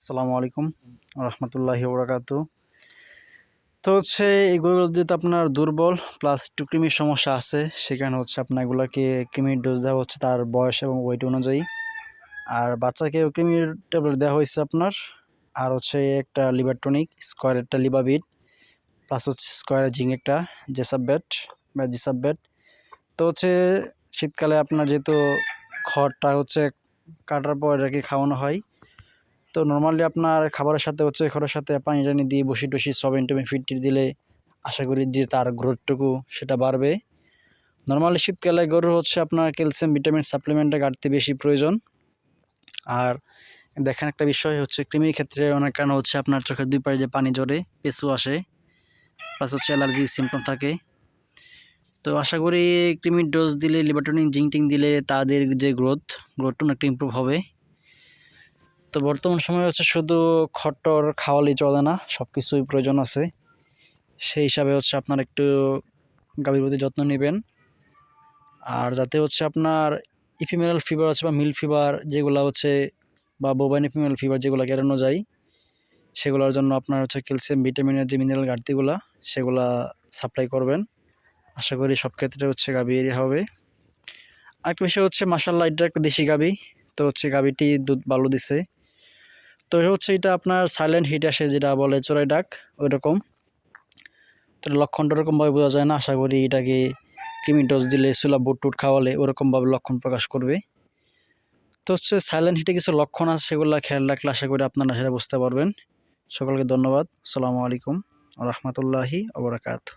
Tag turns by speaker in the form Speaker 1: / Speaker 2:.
Speaker 1: আসসালামু আলাইকুম রহমতুল্লাহি ওবরাকাতু। তো হচ্ছে এই গরুগুলো যেহেতু আপনার দুর্বল প্লাস একটু কৃমির সমস্যা আছে, সেখানে হচ্ছে আপনার এগুলোকে কৃমির ডোজ দেওয়া হচ্ছে তার বয়স এবং ওয়েট অনুযায়ী। আর বাচ্চাকে কৃমির ট্যাবলেট দেওয়া হয়েছে আপনার। আর হচ্ছে একটা লিভার টনিক, স্কোয়ার একটা লিভাবিট, প্লাস হচ্ছে স্কোয়ারের জিঙ্ক একটা জেসাবেট বা জিসাবেট। তো হচ্ছে শীতকালে আপনার যেহেতু খড়টা হচ্ছে কাটার পর এটাকে খাওয়ানো হয়, তো নর্মালি আপনার খাবারের সাথে হচ্ছে খড়ের সাথে পানি টানি দিয়ে বসি টসি সব ফিট দিলে আশা করি যে তার গ্রোথটুকু সেটা বাড়বে। নর্মালি শীতকালে গরুর হচ্ছে আপনার ক্যালসিয়াম ভিটামিন সাপ্লিমেন্টের ঘাটতি বেশি প্রয়োজন। আর দেখেন একটা বিষয় হচ্ছে কৃমির ক্ষেত্রে অনেক কারণ হচ্ছে আপনার চোখের দুই পাশে যে পানি জড়ে, পেঁচু আসে, প্লাস হচ্ছে অ্যালার্জির সিমটম থাকে। তো আশা করি কৃমির ডোজ দিলে, লিভারটনিক জিঙ্ক দিলে তাদের যে গ্রোথটা অনেকটা ইমপ্রুভ হবে। তো বর্তমান সময়ে হচ্ছে শুধু খড়টর খাওয়ালেই চলে না, সব কিছুই প্রয়োজন আছে। সেই হিসাবে হচ্ছে আপনার একটু গাভীর প্রতি যত্ন নেবেন। আর যাতে হচ্ছে আপনার ইফিমেরাল ফিভার আছে বা মিল ফিভার যেগুলো হচ্ছে, বা বোবাইন ইফিমেরাল ফিভার যেগুলো এড়ানো যায়, সেগুলোর জন্য আপনার হচ্ছে ক্যালসিয়াম ভিটামিনের যে মিনারেল ঘাটতিগুলো সেগুলা সাপ্লাই করবেন। আশা করি সব ক্ষেত্রে হচ্ছে গাভী এরিয়া হবে। আরেকটা বিষয় হচ্ছে মাশাআল্লাহ এটা একটা দেশি গাভী, তো হচ্ছে গাভীটি দুধ ভালো দিছে। তো হচ্ছে এটা আপনার সাইলেন্ট হিট আসে যেটা বলে চোরাই ডাক, ওই রকম। তো লক্ষণটা ওরকমভাবে বোঝা যায় না। আশা করি এটাকে কৃমির ডোজ দিলে, সুলা বুট টুট খাওয়ালে ওরকমভাবে লক্ষণ প্রকাশ করবে। তো হচ্ছে সাইলেন্ট হিটে কিছু লক্ষণ আছে, সেগুলো খেয়াল রাখলে আশা করি আপনারা সেটা বুঝতে পারবেন। সকলকে ধন্যবাদ। আসসালামু আলাইকুম রহমতুল্লাহি ওয়া বারাকাতুহু।